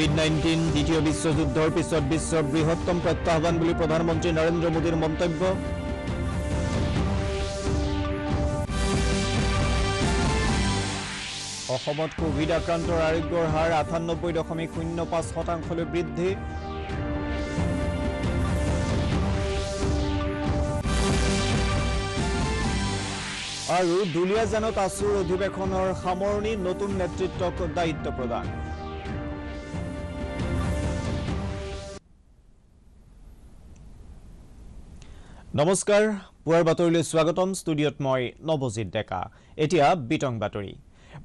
COVID-19 দ্বিতীয় বিশ্বযুদ্ধৰ পিছত বিশ্বৰ বৃহত্তম প্ৰত্যাহ্বান বুলি প্ৰধানমন্ত্ৰী নৰেন্দ্ৰ মোদীৰ মন্তব্য। অসমত কোভিড আক্ৰান্তৰ আৰোগ্যৰ হাৰ 98.05% বৃদ্ধি। আৰু দুলিয়াজানত আছুৰ অধিৱেশনৰ সামৰণি, নতুন নেতৃত্বক দায়িত্ব প্ৰদান। নমস্কাৰ, পুৱাৰ বাতৰিলৈ স্বাগতম। ষ্টুডিঅ'ত মই নৱজিৎ ডেকা। এতিয়া বিতং বাতৰি।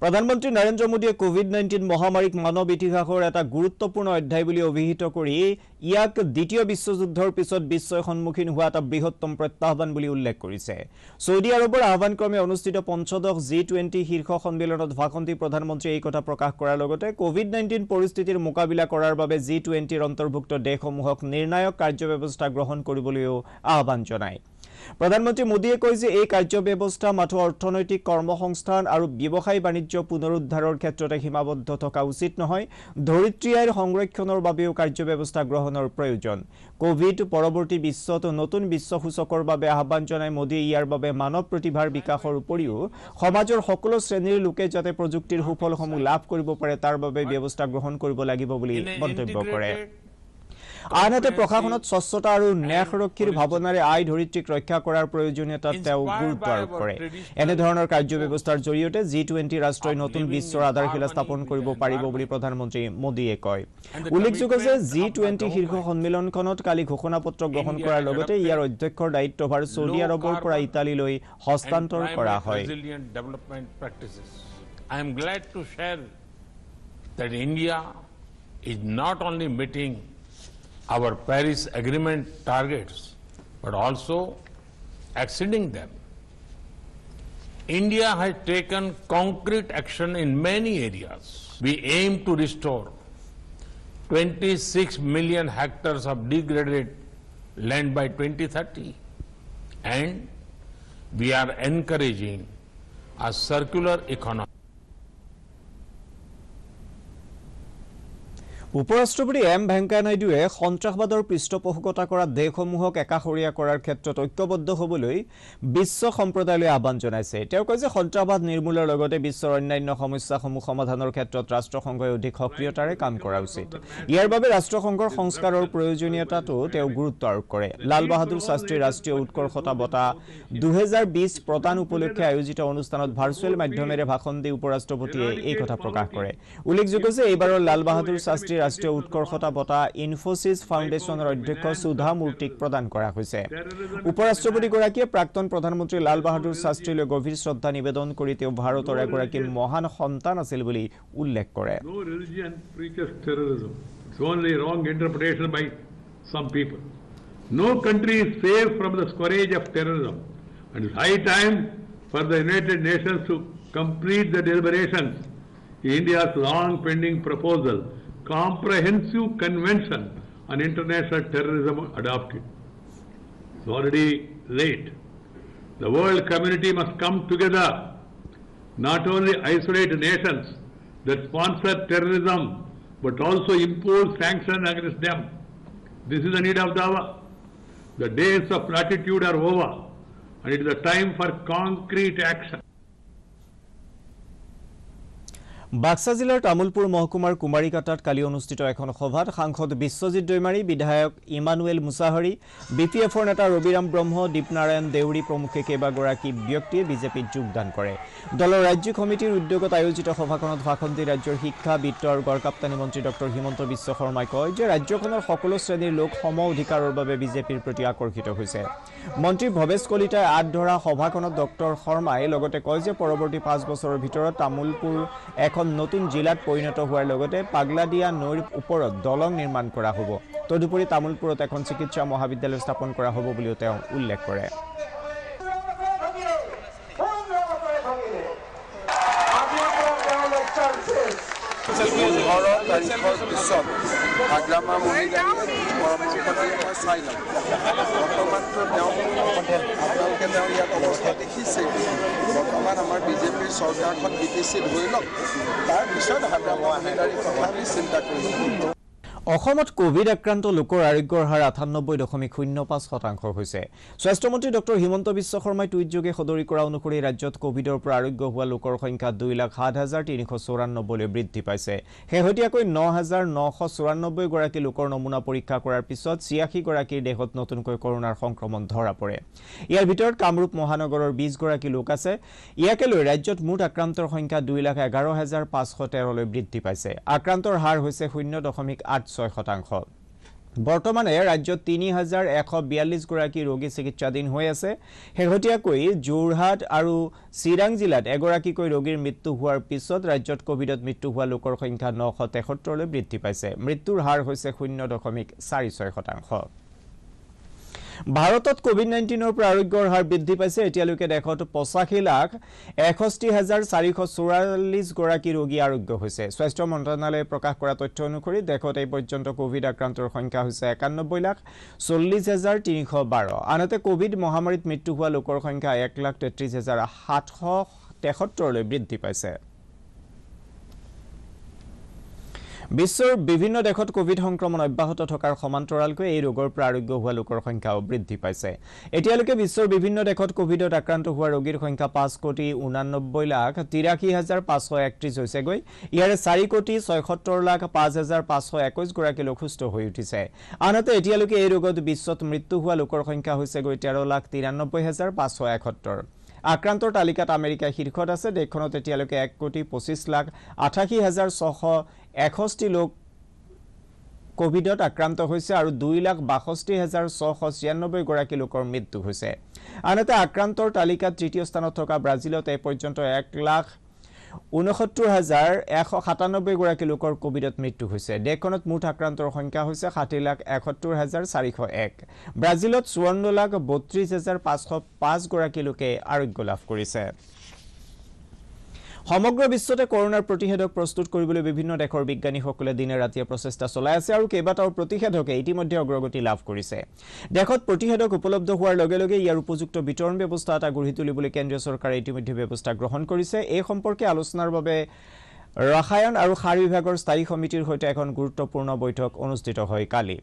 প্ৰধানমন্ত্ৰী নৰেন্দ্ৰ মোদীয়ে কোভিড-19 মহামাৰীক মানৱ ইতিহাসৰ এটা গুৰুত্বপূৰ্ণ অধ্যায় বুলি অভিহিত কৰি ইয়াক দ্বিতীয় বিশ্বযুদ্ধৰ পিছত বিশ্বই সন্মুখীন হোৱা এটা বৃহত্তম প্ৰত্যাহ্বান বুলি উল্লেখ কৰিছে। ছৌদি আৰবৰ আহ্বানক্ৰমে অনুষ্ঠিত পঞ্চদশ G20 শীৰ্ষ সন্মিলনত ভাষণ দি প্ৰধানমন্ত্ৰীয়ে এই কথা প্ৰকাশ কৰাৰ লগতে কোভিড-19 পৰিস্থিতিৰ মোকাবিলা কৰাৰ বাবে G20ৰ অন্তৰ্ভুক্ত দেশসমূহক নিৰ্ণায়ক কাৰ্যব্যৱস্থা গ্ৰহণ কৰিবলৈও আহ্বান জনায়। প্ৰধানমন্ত্ৰী মোদীয়ে কয় যে এই কাৰ্যব্যৱস্থা মাথো অৰ্থনৈতিক কৰ্মসংস্থান আৰু ব্যৱসায় বাণিজ্য পুনৰুদ্ধাৰৰ ক্ষেত্ৰতে সীমাবদ্ধ থকা উচিত নহয়, ধৰিত্ৰী আইৰ সংৰক্ষণৰ বাবেও কাৰ্যব্যৱস্থা গ্ৰহণৰ প্ৰয়োজন। কোভিড পৰৱৰ্তী বিশ্বত নতুন বিশ্ব সূচকৰ বাবে আহ্বান জনাই মোদীয়ে ইয়াৰ বাবে মানৱ প্ৰতিভাৰ বিকাশৰ উপৰিও সমাজৰ সকলো শ্ৰেণীৰ লোকে যাতে প্ৰযুক্তিৰ সুফলসমূহ লাভ কৰিব পাৰে তাৰ বাবে ব্যৱস্থা গ্ৰহণ কৰিব লাগিব বুলি মন্তব্য কৰে। আনহাতে প্ৰশাসনত স্বচ্ছতা আৰু ন্যায়সুৰক্ষাৰ ভাৱনাৰে আই ধৰিত্ৰীক ৰক্ষা কৰাৰ প্ৰয়োজনীয়তাত তেওঁ গুৰুত্ব আৰোপ কৰে। এনেধৰণৰ কাৰ্যব্যৱস্থাৰ জৰিয়তে G20 ৰাষ্ট্ৰই নতুন বিশ্বৰ আধাৰশিলা স্থাপন কৰিব পাৰিব বুলি প্ৰধানমন্ত্ৰী মোদীয়ে কয়। উল্লেখযোগ্য যে G20 শীৰ্ষ সন্মিলনখনত কালি ঘোষণাপত্ৰ গ্ৰহণ কৰাৰ লগতে ইয়াৰ অধ্যক্ষৰ দায়িত্বভাৰ ছৌদি আৰবৰ পৰা ইটালীলৈ হস্তান্তৰ কৰা হয়। I am glad to share that India is not only meeting our Paris Agreement targets, but also exceeding them. India has taken concrete action in many areas. We aim to restore 26 million hectares of degraded land by 2030. And we are encouraging a circular economy. উপৰাষ্ট্ৰপতি M Venkaiah নাইডুৱে সন্ত্ৰাসবাদৰ পৃষ্ঠপোষকতা কৰা দেশসমূহক একাষৰীয়া কৰাৰ ক্ষেত্ৰত ঐক্যবদ্ধ হ'বলৈ বিশ্ব সম্প্ৰদায়লৈ আহ্বান জনাইছে। তেওঁ কয় যে সন্ত্ৰাসবাদ নিৰ্মূলৰ লগতে বিশ্বৰ অন্যান্য সমস্যাসমূহ সমাধানৰ ক্ষেত্ৰত ৰাষ্ট্ৰসংঘই অধিক সক্ৰিয়তাৰে কাম কৰা উচিত। ইয়াৰ বাবে ৰাষ্ট্ৰসংঘৰ সংস্কাৰৰ প্ৰয়োজনীয়তাতো তেওঁ গুৰুত্ব আৰোপ কৰে। লাল বাহাদুৰ শাস্ত্ৰী ৰাষ্ট্ৰীয় উৎকৰ্ষতা বঁটা 2020 প্ৰদান উপলক্ষে আয়োজিত অনুষ্ঠানত ভাৰ্চুৱেল মাধ্যমেৰে ভাষণ দি উপৰাষ্ট্ৰপতিয়ে এই কথা প্ৰকাশ কৰে। উল্লেখযোগ্য যে এইবাৰৰ লাল বাহাদুৰ শাস্ত্ৰী ৰাষ্ট্ৰীয় উৎকৰ্ষতা বঁটা ইনফোচিছ ফাউণ্ডেশ্যনৰ অধ্যক্ষ সুধা মূৰ্তিক প্ৰদান কৰা হৈছে। উপৰাষ্ট্ৰপতিগৰাকীয়ে প্ৰাক্তন প্ৰধানমন্ত্ৰী লাল বাহাদুৰ শাস্ত্ৰীলৈ গভীৰ শ্ৰদ্ধা নিবেদন কৰি তেওঁ ভাৰতৰ এগৰাকী মহান সন্তান আছিল বুলি উল্লেখ কৰে। No country is safe from the scourge of terrorism, and it's high time for the United Nations to complete the deliberations in India's long-pending proposal, Comprehensive Convention on International Terrorism adopted. It's already late. The world community must come together, not only isolate nations that sponsor terrorism, but also impose sanctions against them. This is the need of the hour. The days of platitude are over, and it is the time for concrete action. Baksa জিলাৰ তামুলপুৰ মহকুমাৰ কুমাৰীকাটাত কালি অনুষ্ঠিত এখন সভাত সাংসদ বিশ্বজিৎ দৈমাৰী, বিধায়ক Emmanuel Mushahary, BPFৰ নেতা ৰবিৰাম ব্ৰহ্ম, দীপনাৰায়ণ দেউৰী প্ৰমুখ্যে কেইবাগৰাকী ব্যক্তিয়ে বিজেপিত যোগদান কৰে। দলৰ ৰাজ্যিক সমিতিৰ উদ্যোগত আয়োজিত সভাখনত ভাষণ দি ৰাজ্যৰ শিক্ষা, বিত্ত আৰু গড়কাপ্তানী মন্ত্ৰী ডক্টৰ হিমন্ত বিশ্ব শৰ্মাই কয় যে ৰাজ্যখনৰ সকলো শ্ৰেণীৰ লোক সম অধিকাৰৰ বাবে বিজেপিৰ প্ৰতি আকৰ্ষিত হৈছে। মন্ত্ৰী ভৱেশ কলিতাই আঁত ধৰা সভাখনত ডক্টৰ শৰ্মাই লগতে কয় যে পৰৱৰ্তী 5 বছৰৰ ভিতৰত তামুলপুৰ এখন নতুন জিলাত পৰিণত হোৱাৰ লগতে পাগলাদিয়া নৈৰ ওপৰত দলং নিৰ্মাণ কৰা হ'ব। তদুপৰি তামুলপুৰত এখন চিকিৎসা মহাবিদ্যালয় স্থাপন কৰা হ'ব বুলিও তেওঁ উল্লেখ কৰে। তাৰিখৰ পিছত আগ্ৰামা মহিলাই পৰামৰ্শ দিয়ে মই চাই ল'ম বৰ্তমানতো আপোনালোকে ইয়াত অৱস্থা দেখিছে বৰ্তমান আমাৰ বিজেপিৰ চৰকাৰখন বিটিচিত হৈ লওক তাৰপিছত আগ্ৰামা মহিলাৰ কথা আমি চিন্তা কৰিম অসমত কোভিড আক্ৰান্ত লোকৰ আৰোগ্যৰ হাৰ 98.05% হৈছে স্বাস্থ্যমন্ত্ৰী ডক্টৰ হিমন্ত বিশ্ব শৰ্মাই টুইটযোগে সদৰি কৰা অনুসৰি ৰাজ্যত কোভিডৰ পৰা আৰোগ্য হোৱা লোকৰ সংখ্যা 2,07,394 লৈ বৃদ্ধি পাইছে শেহতীয়াকৈ 9,994 গৰাকী লোকৰ নমুনা পৰীক্ষা কৰাৰ পিছত 86 গৰাকীৰ দেহত নতুনকৈ কৰোনাৰ সংক্ৰমণ ধৰা পৰে ইয়াৰ ভিতৰত কামৰূপ মহানগৰৰ 20 গৰাকী লোক আছে ইয়াকে লৈ ৰাজ্যত মুঠ আক্ৰান্তৰ সংখ্যা 2,11,513 লৈ বৃদ্ধি পাইছে আক্ৰান্তৰ হাৰ হৈছে 0.86% বৰ্তমানে ৰাজ্যত 3,142 গৰাকী ৰোগী চিকিৎসাধীন হৈ আছে শেহতীয়াকৈ যোৰহাট আৰু চিৰাং জিলাত এগৰাকীকৈ ৰোগীৰ মৃত্যু হোৱাৰ পিছত ৰাজ্যত কোভিডত মৃত্যু হোৱা লোকৰ সংখ্যা 973 লৈ বৃদ্ধি পাইছে মৃত্যুৰ হাৰ হৈছে 0.46% ভাৰতত কোভিড-19 পৰা আৰোগ্যৰ হাৰ বৃদ্ধি পাইছে এতিয়ালৈকে দেশত 85,61,444 গৰাকী ৰোগী আৰোগ্য হৈছে স্বাস্থ্য মন্ত্ৰালয়ে প্ৰকাশ কৰা তথ্য অনুসৰি দেশত এই পৰ্যন্ত কোভিড আক্ৰান্তৰ সংখ্যা হৈছে 91,40,312 আনহাতে কোভিড মহামাৰীত মৃত্যু হোৱা লোকৰ সংখ্যা 1,33,773 লৈ বৃদ্ধি পাইছে বিশ্বৰ বিভিন্ন দেশত কোভিড সংক্ৰমণ অব্যাহত থকাৰ সমান্তৰালকৈ এই ৰোগৰ পৰা আৰোগ্য হোৱা লোকৰ সংখ্যাও বৃদ্ধি পাইছে এতিয়ালৈকে বিশ্বৰ বিভিন্ন দেশত কোভিডত আক্ৰান্ত হোৱা ৰোগীৰ সংখ্যা 5,89,83,531 হৈছেগৈ ইয়াৰে 4,76,05,521 গৰাকী লোক সুস্থ হৈ উঠিছে আনহাতে এতিয়ালৈকে এই ৰোগত বিশ্বত মৃত্যু হোৱা লোকৰ সংখ্যা হৈছেগৈ 13,93,571 আক্ৰান্তৰ তালিকাত আমেৰিকা শীৰ্ষত আছে দেশখনত এতিয়ালৈকে 1,25,88,661 লোক কোভিডত আক্ৰান্ত হৈছে আৰু 2,62,696 গৰাকী লোকৰ মৃত্যু হৈছে আনহাতে আক্ৰান্তৰ তালিকাত তৃতীয় স্থানত থকা ব্ৰাজিলত এই পৰ্যন্ত 1,69,197 গৰাকী লোকৰ কোভিডত মৃত্যু হৈছে দেশখনত মুঠ আক্ৰান্তৰ সংখ্যা হৈছে 60,71,401 ব্ৰাজিলত 54,32,505 গৰাকী লোকে আৰোগ্য লাভ কৰিছে সমগ্ৰ বিশ্বতে কৰোনাৰ প্ৰতিষেধক প্ৰস্তুত কৰিবলৈ বিভিন্ন দেশৰ বিজ্ঞানীসকলে দিনে ৰাতিয়ে প্ৰচেষ্টা চলাই আছে আৰু কেইবাটাও প্ৰতিষেধকে ইতিমধ্যে অগ্ৰগতি লাভ কৰিছে দেশত প্ৰতিষেধক উপলব্ধ হোৱাৰ লগে লগে ইয়াৰ উপযুক্ত বিতৰণ ব্যৱস্থা এটা গঢ়ি তুলিবলৈ কেন্দ্ৰীয় চৰকাৰে ইতিমধ্যে ব্যৱস্থা গ্ৰহণ কৰিছে এই সম্পৰ্কে আলোচনাৰ বাবে ৰসায়ন আৰু সাৰ বিভাগৰ স্থায়ী সমিতিৰ সৈতে এখন গুৰুত্বপূৰ্ণ বৈঠক অনুষ্ঠিত হয় কালি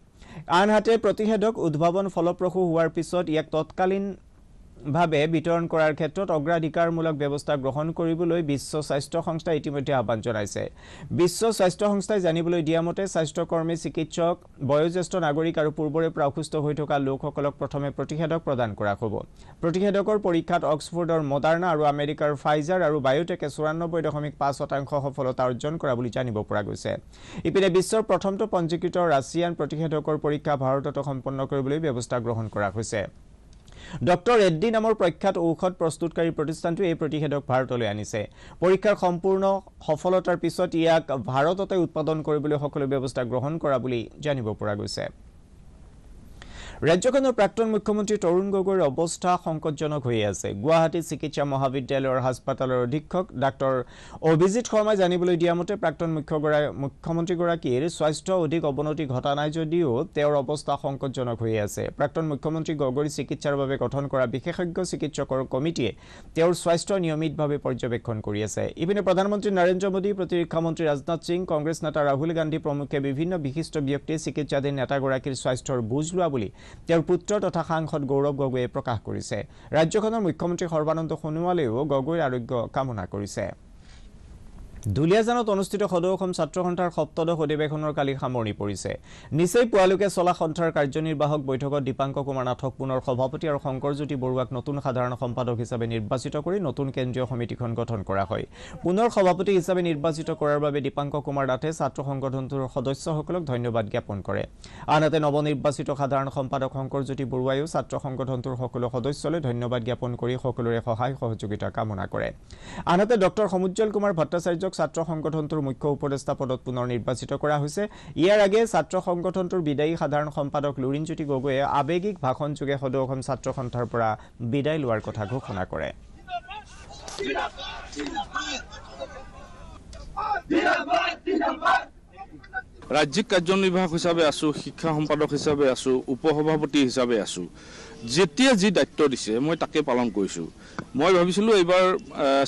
আনহাতে প্ৰতিষেধক উদ্ভাৱন ফলপ্ৰসূ হোৱাৰ পিছত ইয়াক তৎকালীন ভাবে বিতৰণ কৰাৰ ক্ষেত্ৰত অগ্ৰাধিকাৰমূলক ব্যৱস্থা গ্ৰহণ কৰিবলৈ বিশ্ব স্বাস্থ্য সংস্থা ইতিমধ্যে আহ্বান জনাইছে বিশ্ব স্বাস্থ্য সংস্থাই জানিবলৈ দিয়া মতে স্বাস্থ্যকৰ্মী চিকিৎসক বয়োজ্যেষ্ঠ নাগৰিক আৰু পূৰ্বৰে পৰা অসুস্থ হৈ থকা লোকসকলক প্ৰথমে প্ৰতিষেধক প্ৰদান কৰা হ'ব প্ৰতিষেধকৰ পৰীক্ষাত অক্সফোৰ্ডৰ মডাৰ্না আৰু আমেৰিকাৰ ফাইজাৰ আৰু বায়োটেকে 94.5% সফলতা অৰ্জন কৰা বুলি জানিব পৰা গৈছে ইপিনে বিশ্বৰ প্ৰথমটো পঞ্জীকৃত ৰাছিয়ান প্ৰতিষেধকৰ পৰীক্ষা ভাৰতত সম্পন্ন কৰিবলৈ ব্যৱস্থা গ্ৰহণ কৰা হৈছে ডক্টৰ ৰেড্ডি নামৰ প্ৰখ্যাত ঔষধ প্ৰস্তুতকাৰী প্ৰতিষ্ঠানটো এই প্ৰতিষেধক ভাৰতলৈ আনিছে পৰীক্ষাৰ সম্পূৰ্ণ সফলতাৰ পিছত ইয়াক ভাৰততে উৎপাদন কৰিবলৈ সকলো ব্যৱস্থা গ্ৰহণ কৰা বুলি জানিব পৰা গৈছে ৰাজ্যখনৰ প্ৰাক্তন মুখ্যমন্ত্ৰী তৰুণ গগৈৰ অৱস্থা সংকটজনক হৈ আছে গুৱাহাটী চিকিৎসা মহাবিদ্যালয়ৰ হাস্পতালৰ অধীক্ষক ডাক্তৰ অভিজিত শৰ্মাই জানিবলৈ দিয়া মতে প্ৰাক্তন মুখ্যমন্ত্ৰীগৰাকীৰ স্বাস্থ্য অধিক অৱনতি ঘটা নাই যদিও তেওঁৰ অৱস্থা সংকটজনক হৈ আছে প্ৰাক্তন মুখ্যমন্ত্ৰী গগৈৰ চিকিৎসাৰ বাবে গঠন কৰা বিশেষজ্ঞ চিকিৎসকৰ কমিটিয়ে তেওঁৰ স্বাস্থ্য নিয়মিতভাৱে পৰ্যবেক্ষণ কৰি আছে ইপিনে প্ৰধানমন্ত্ৰী নৰেন্দ্ৰ মোদী প্ৰতিৰক্ষা মন্ত্ৰী ৰাজনাথ সিং কংগ্ৰেছ নেতা ৰাহুল গান্ধী প্ৰমুখ্যে বিভিন্ন বিশিষ্ট ব্যক্তিয়ে চিকিৎসাধীন নেতাগৰাকীৰ স্বাস্থ্যৰ বুজ লোৱা বুলি তেওঁৰ পুত্ৰ তথা সাংসদ গৌৰৱ গগৈয়ে প্ৰকাশ কৰিছে ৰাজ্যখনৰ মুখ্যমন্ত্ৰী সৰ্বানন্দ সোণোৱালেও গগৈৰ আৰোগ্য কামনা কৰিছে দুলিয়াজানত অনুষ্ঠিত সদৌ অসম ছাত্ৰ সন্থাৰ সপ্তদশ অধিৱেশনৰ কালি সামৰণি পৰিছে নিচেই পুৱালৈকে চলা সন্থাৰ কাৰ্যনিৰ্বাহক বৈঠকত দীপাংক কুমাৰ নাথক পুনৰ সভাপতি আৰু শংকৰজ্যোতি বৰুৱাক নতুন সাধাৰণ সম্পাদক হিচাপে নিৰ্বাচিত কৰি নতুন কেন্দ্ৰীয় সমিতিখন গঠন কৰা হয় পুনৰ সভাপতি হিচাপে নিৰ্বাচিত কৰাৰ বাবে দীপাংক কুমাৰ নাথে ছাত্ৰ সংগঠনটোৰ সদস্যসকলক ধন্যবাদ জ্ঞাপন কৰে আনহাতে নৱনিৰ্বাচিত সাধাৰণ সম্পাদক শংকৰজ্যোতি বৰুৱাইও ছাত্ৰ সংগঠনটোৰ সকলো সদস্যলৈ ধন্যবাদ জ্ঞাপন কৰি সকলোৰে সহায় সহযোগিতা কামনা কৰে আনহাতে ডক্টৰ সমুজ্জ্বল কুমাৰ ভট্টাচাৰ্যক ছাত্ৰ সংগঠনটোৰ মুখ্য উপদেষ্টা পদত পুনৰ নিৰ্বাচিত কৰা হৈছে ইয়াৰ আগে ছাত্ৰ সংগঠনটোৰ বিদায়ী সাধাৰণ সম্পাদক লুৰিণজ্যোতি গগৈয়ে আবেগিক ভাষণ যোগে সদৌ অসম ছাত্ৰ সন্থাৰ পৰা বিদায় লোৱাৰ কথা ঘোষণা কৰে ৰাজ্যিক কাৰ্যনিৰ্বাহক হিচাপে আছোঁ, শিক্ষা সম্পাদক হিচাপে আছোঁ, উপসভাপতি হিচাপে আছোঁ। যেতিয়া যি দায়িত্ব দিছে মই তাকে পালন কৰিছোঁ। মই ভাবিছিলোঁ এইবাৰ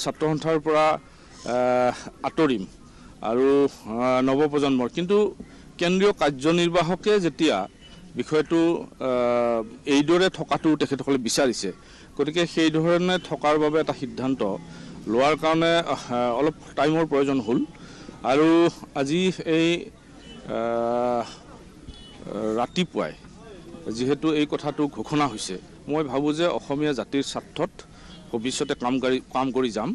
ছাত্ৰ সন্থাৰ পৰা আঁতৰিম আৰু নৱপ্ৰজন্মৰ, কিন্তু কেন্দ্ৰীয় কাৰ্যনিৰ্বাহকে যেতিয়া বিষয়টো এইদৰে থকাটো তেখেতসকলে বিচাৰিছে, গতিকে সেই ধৰণে থকাৰ বাবে এটা সিদ্ধান্ত লোৱাৰ কাৰণে অলপ টাইমৰ প্ৰয়োজন হ'ল। আৰু আজি এই ৰাতিপুৱাই যিহেতু এই কথাটো ঘোষণা হৈছে, মই ভাবোঁ যে অসমীয়া জাতিৰ স্বাৰ্থত ভৱিষ্যতে কাম কৰি যাম।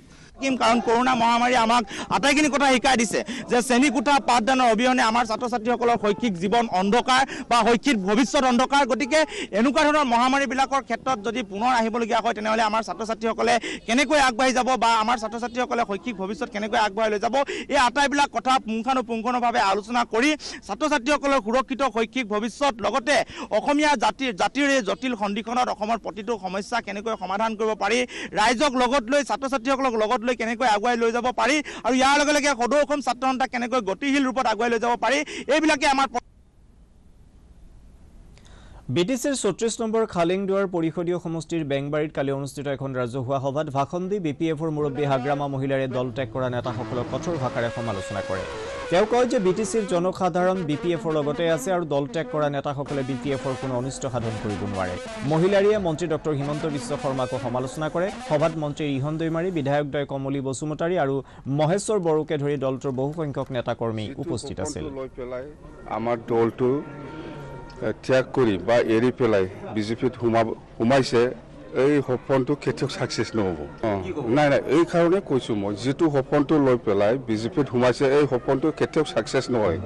কাৰণ কৰোনা মহামাৰী আমাক আটাইখিনি কথা শিকাই দিছে যে শ্ৰেণীকোঠা পাঠদানৰ অবিহনে আমাৰ ছাত্ৰ ছাত্ৰীসকলৰ শৈক্ষিক জীৱন অন্ধকাৰ বা শৈক্ষিক ভৱিষ্যত অন্ধকাৰ। গতিকে এনেকুৱা ধৰণৰ মহামাৰীবিলাকৰ ক্ষেত্ৰত যদি পুনৰ আহিবলগীয়া হয়, তেনেহ'লে আমাৰ ছাত্ৰ ছাত্ৰীসকলে কেনেকৈ আগবাঢ়ি যাব বা আমাৰ ছাত্ৰ ছাত্ৰীসকলে শৈক্ষিক ভৱিষ্যত কেনেকৈ আগবঢ়াই লৈ যাব, এই আটাইবিলাক কথা পুংখানুপুংখভাৱে আলোচনা কৰি ছাত্ৰ ছাত্ৰীসকলৰ সুৰক্ষিত শৈক্ষিক ভৱিষ্যত, লগতে অসমীয়া জাতিৰ এই জটিল সন্ধিখনত অসমৰ প্ৰতিটো সমস্যা কেনেকৈ সমাধান কৰিব পাৰি, ৰাইজক লগত লৈ ছাত্ৰ ছাত্ৰীসকলক লগত লৈ কেনেকৈ আগুৱাই লৈ যাব পাৰি, আৰু ইয়াৰ লগে লগে সদৌ অসম ছাত্ৰ সন্থাক কেনেকৈ গতিশীল ৰূপত আগুৱাই লৈ যাব পাৰি, এইবিলাকে আমাৰ বিটিচিৰ ৩৪ নম্বৰ খালিংদুৱাৰ পৰিষদীয় সমষ্টিৰ বেংবাৰীত কালি অনুষ্ঠিত এখন ৰাজহুৱা সভাত ভাষণ দি BPFৰ মুৰব্বী হাগ্ৰামা মহিলাৰে দল ত্যাগ কৰা নেতাসকলক কঠোৰ ভাষাৰে সমালোচনা কৰে। তেওঁ কয় যে বিটিচিৰ জনসাধাৰণ BPFৰ লগতে আছে আৰু দল ত্যাগ কৰা নেতাসকলে BPFৰ কোনো অনিষ্ট সাধন কৰিব নোৱাৰে। মহিলাৰীয়ে মন্ত্ৰী ডক্টৰ হিমন্ত বিশ্ব শৰ্মাকো সমালোচনা কৰে। সভাত মন্ত্ৰী ৰিহন দৈমাৰী, বিধায়কদ্বয় কমলী বসুমতাৰী আৰু মহেশ্বৰ বড়োকে ধৰি দলটোৰ বহুসংখ্যক নেতাকৰ্মী উপস্থিত আছিল। আমাৰ দলটো ত্যাগ কৰি বা এৰি পেলাই বিজেপিত সোমাইছে, এই সপোনটো কেতিয়াও ছাকচেছ নহ'ব। নাই এই কাৰণে কৈছোঁ মই, যিটো সপোনটো লৈ পেলাই বিজেপিত সোমাইছে এই সপোনটো কেতিয়াও ছাকচেছ নহয়।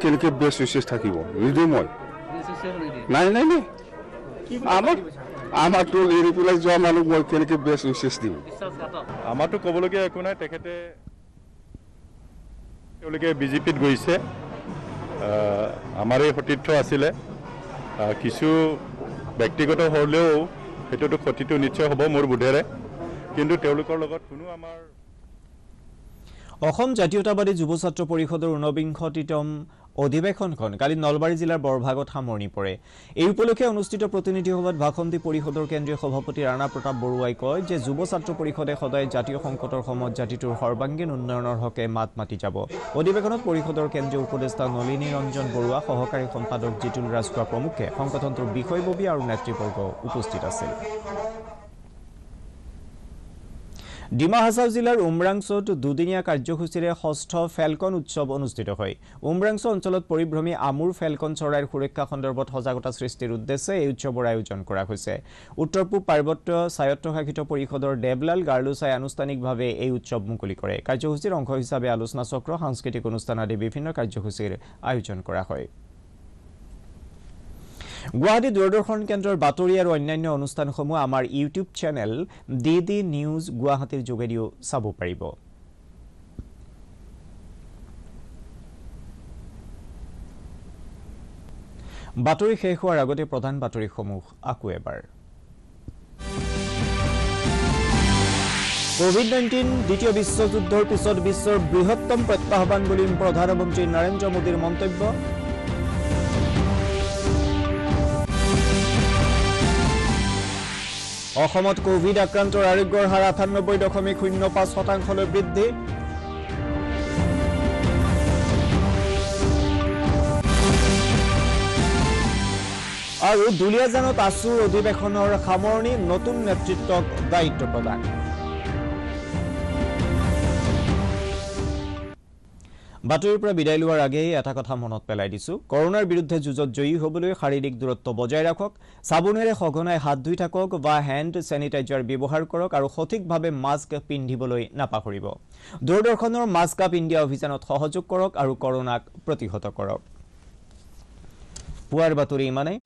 কেনেকৈ বেষ্ট উইচেছ থাকিব নিদিওঁ মই। নাই আমাৰ দল এৰি পেলাই যোৱা মানুহ মই কেনেকৈ বেষ্ট উইচেছ দিম। আমাৰতো ক'বলগীয়া একো নাই। তেওঁলোকে বিজেপিত গৈছে, আমাৰ এই সতীৰ্থ আছিলে। কিছু ব্যক্তিগত হ'লেও সেইটোতো ক্ষতিটো নিশ্চয় হ'ব মোৰ বোধেৰে, কিন্তু তেওঁলোকৰ লগত কোনো আমাৰ অসম জাতীয়তাবাদী যুৱ ছাত্ৰ পৰিষদৰ ঊনবিংশতিতম অধিৱেশনখন কালি নলবাৰী জিলাৰ বৰভাগত সামৰণি পৰে। এই উপলক্ষে অনুষ্ঠিত প্ৰতিনিধি সভাত ভাষণ দি পৰিষদৰ কেন্দ্ৰীয় সভাপতি ৰাণা প্ৰতাপ বৰুৱাই কয় যে যুৱ ছাত্ৰ পৰিষদে সদায় জাতীয় সংকটৰ সময়ত জাতিটোৰ সৰ্বাংগীন উন্নয়নৰ হকে মাত মাতি যাব। অধিৱেশনত পৰিষদৰ কেন্দ্ৰীয় উপদেষ্টা নলিনী ৰঞ্জন বৰুৱা, সহকাৰী সম্পাদক জিতুল ৰাজখোৱা প্ৰমুখে সংগঠনটোৰ বিষয়ববী আৰু নেতৃবৰ্গ উপস্থিত আছিল। ডিমা হাছাও জিলাৰ উমৰাংচত দুদিনীয়া কাৰ্যসূচীৰে ষষ্ঠ ফেলকন উৎসৱ অনুষ্ঠিত হয়। উমৰাংচ অঞ্চলত পৰিভ্ৰমী আমুৰ ফেলকন চৰাইৰ সুৰক্ষা সন্দৰ্ভত সজাগতা সৃষ্টিৰ উদ্দেশ্যে এই উৎসৱৰ আয়োজন কৰা হৈছে। উত্তৰ পূব পাৰ্বত্য স্বায়ত্তশাসিত পৰিষদৰ দেৱলাল গাৰ্লুচাই আনুষ্ঠানিকভাৱে এই উৎসৱ মুকলি কৰে। কাৰ্যসূচীৰ অংশ হিচাপে আলোচনা চক্ৰ, সাংস্কৃতিক অনুষ্ঠান আদি বিভিন্ন কাৰ্যসূচীৰ আয়োজন কৰা হয়। গুৱাহাটী দূৰদৰ্শন কেন্দ্ৰৰ বাতৰি আৰু অন্যান্য অনুষ্ঠানসমূহ আমাৰ ইউটিউব চেনেল DD নিউজ গুৱাহাটীৰ যোগেদিও চাব পাৰিব। বাতৰি শেষ হোৱাৰ আগতে প্ৰধান বাতৰিসমূহ আকৌ এবাৰ। কোভিড-19 দ্বিতীয় বিশ্বযুদ্ধৰ পিছত বিশ্বৰ বৃহত্তম প্ৰত্যাহ্বান বুলি প্ৰধানমন্ত্ৰী নৰেন্দ্ৰ মোদীৰ মন্তব্য। অসমত কোভিড আক্ৰান্তৰ আৰোগ্যৰ হাৰ 98.05% বৃদ্ধি। আৰু দুলীয়াজানত আছুৰ অধিৱেশনৰ সামৰণি, নতুন নেতৃত্বক দায়িত্ব প্ৰদান। বাতৰিৰ পৰা বিদায় লোৱাৰ আগেয়ে এটা কথা মনত পেলাই দিছো, কৰোনাৰ বিৰুদ্ধে যুঁজত জয়ী হ'বলৈ শাৰীৰিক দূৰত্ব বজাই ৰাখক, সাবুনেৰে সঘনাই হাত ধুই থাকক বা হেণ্ড চেনিটাইজাৰ ব্যৱহাৰ কৰক আৰু সঠিকভাৱে মাস্ক পিন্ধিবলৈ নাপাহৰিব। দূৰদৰ্শনৰ মাস্ক আপ ইণ্ডিয়া অভিযানত সহযোগ কৰক আৰু কৰোনাক প্ৰতিহত কৰক। পুৱাৰ বাতৰি ইমানেই।